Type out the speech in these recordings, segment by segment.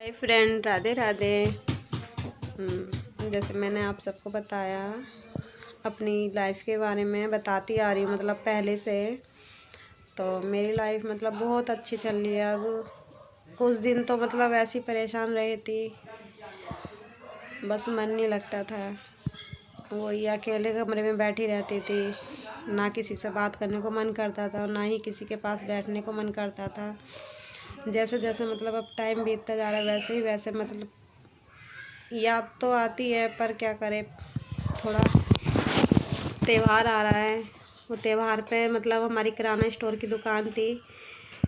Hi friend, Radhe Radhe. जैसे मैंने आप सबको बताया अपनी लाइफ के बारे में बताती आ रही हूँ, मतलब पहले से। तो मेरी लाइफ मतलब बहुत अच्छी चल रही है। अब कुछ दिन तो मतलब ऐसी परेशान रही थी, बस मन नहीं लगता था। वही अकेले कमरे में बैठी रहती थी, ना किसी से बात करने को मन करता था, ना ही किसी के पास बैठने को मन करता था। जैसे जैसे मतलब अब टाइम बीतता जा रहा है वैसे ही वैसे मतलब याद तो आती है, पर क्या करें। थोड़ा त्यौहार आ रहा है, वो त्यौहार पे मतलब हमारी किराना स्टोर की दुकान थी,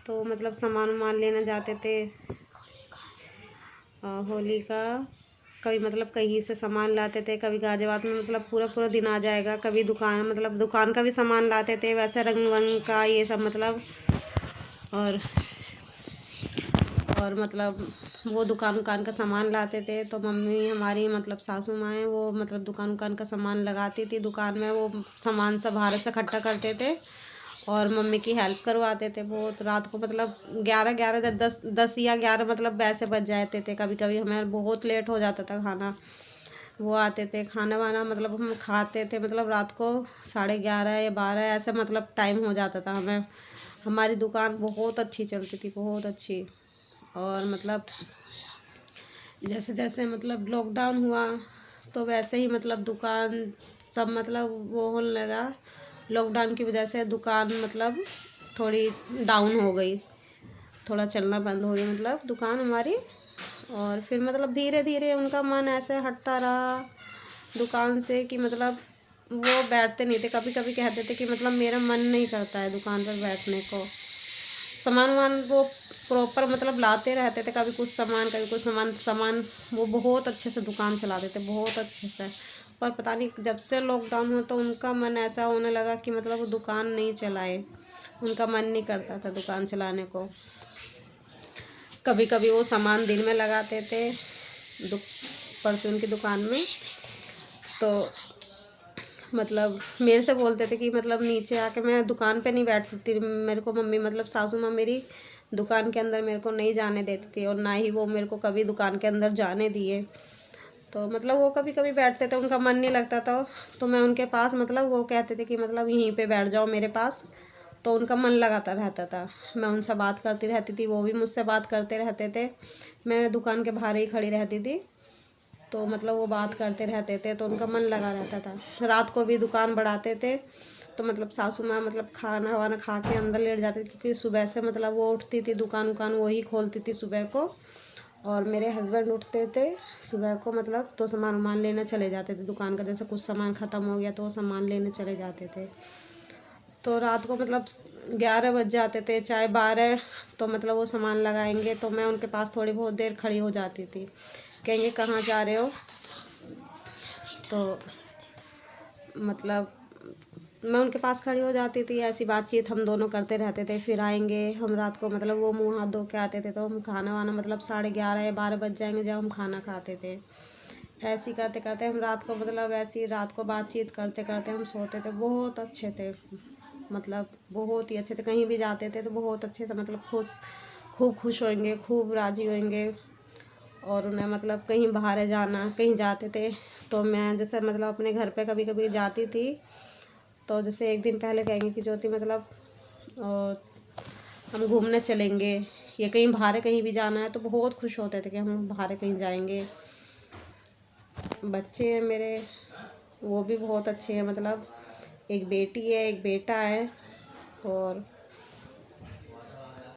तो मतलब सामान वामान लेने जाते थे। होली का कभी मतलब कहीं से सामान लाते थे, कभी गाजियाबाद में मतलब पूरा पूरा दिन आ जाएगा। कभी दुकान मतलब दुकान का भी सामान लाते थे, वैसे रंग वंग का ये सब मतलब। और मतलब वो दुकान का सामान लाते थे, तो मम्मी हमारी मतलब सासू माँ हैं, वो मतलब दुकान का सामान लगाती थी दुकान में। वो सामान सब बाहर से इकट्ठा करते थे और मम्मी की हेल्प करवाते थे बहुत। रात को मतलब 11 10 या 11 मतलब वैसे बज जाते थे। कभी कभी हमें बहुत लेट हो जाता था खाना। वो आते थे, खाना वाना मतलब हम खाते थे, मतलब रात को 11:30 या 12 ऐसे मतलब टाइम हो जाता था हमें। हमारी दुकान बहुत अच्छी चलती थी, बहुत अच्छी। और मतलब जैसे जैसे मतलब लॉकडाउन हुआ तो वैसे ही मतलब दुकान सब मतलब वो होने लगा। लॉकडाउन की वजह से दुकान मतलब थोड़ी डाउन हो गई, थोड़ा चलना बंद हो गई मतलब दुकान हमारी। और फिर मतलब धीरे धीरे उनका मन ऐसे हटता रहा दुकान से कि मतलब वो बैठते नहीं थे। कभी कभी कहते थे कि मतलब मेरा मन नहीं करता है दुकान पर बैठने को। सामान वामान वो प्रॉपर मतलब लाते रहते थे, कभी कुछ सामान कभी कुछ सामान। वो बहुत अच्छे से दुकान चलाते थे, बहुत अच्छे से। पर पता नहीं जब से लॉकडाउन हुआ तो उनका मन ऐसा होने लगा कि मतलब वो दुकान नहीं चलाए। उनका मन नहीं करता था दुकान चलाने को। कभी कभी वो सामान दिन में लगाते थे परचून की दुकान में, तो मतलब मेरे से बोलते थे कि मतलब नीचे आके, मैं दुकान पे नहीं बैठती थी। मेरे को मम्मी मतलब सासू माँ मेरी दुकान के अंदर मेरे को नहीं जाने देती थी, और ना ही वो मेरे को कभी दुकान के अंदर जाने दिए। तो मतलब वो कभी कभी बैठते थे, उनका मन नहीं लगता था तो मैं उनके पास मतलब वो कहते थे कि मतलब यहीं पे बैठ जाओ मेरे पास, तो उनका मन लगाता रहता था। मैं उनसे बात करती रहती थी, वो भी मुझसे बात करते रहते थे। मैं दुकान के बाहर ही खड़ी रहती थी, तो मतलब वो बात करते रहते थे, तो उनका मन लगा रहता था। रात को भी दुकान बढ़ाते थे, तो मतलब सासू माँ मतलब खाना वाना खा के अंदर लेट जाती थी, क्योंकि सुबह से मतलब वो उठती थी दुकान वही खोलती थी सुबह को। और मेरे हस्बैंड उठते थे सुबह को मतलब, तो सामान वामान लेने चले जाते थे दुकान का। जैसे कुछ सामान ख़त्म हो गया तो वो सामान लेने चले जाते थे। तो रात को मतलब 11 बज जाते थे, चाहे 12, तो मतलब वो सामान लगाएंगे तो मैं उनके पास थोड़ी बहुत देर खड़ी हो जाती थी। कहेंगे कहाँ जा रहे हो, तो मतलब मैं उनके पास खड़ी हो जाती थी। ऐसी बातचीत हम दोनों करते रहते थे। फिर आएंगे हम रात को, मतलब वो मुँह हाथ धो के आते थे, तो हम खाना वाना मतलब 11:30 या 12 बज जाएंगे जब हम खाना खाते थे। ऐसे ही करते करते हम रात को मतलब ऐसी रात को बातचीत करते करते हम सोते थे। बहुत अच्छे थे, मतलब बहुत ही अच्छे थे। कहीं भी जाते थे तो बहुत अच्छे से मतलब खूब खुश होंगे, खूब राज़ी होंगे। और उन्हें मतलब कहीं बाहर जाना, कहीं जाते थे तो मैं जैसे मतलब अपने घर पे कभी कभी जाती थी, तो जैसे एक दिन पहले कहेंगे कि ज्योति मतलब हम घूमने चलेंगे, या कहीं बाहर कहीं भी जाना है, तो बहुत खुश होते थे कि हम बाहर कहीं जाएंगे। बच्चे हैं मेरे, वो भी बहुत अच्छे हैं। मतलब एक बेटी है, एक बेटा है। और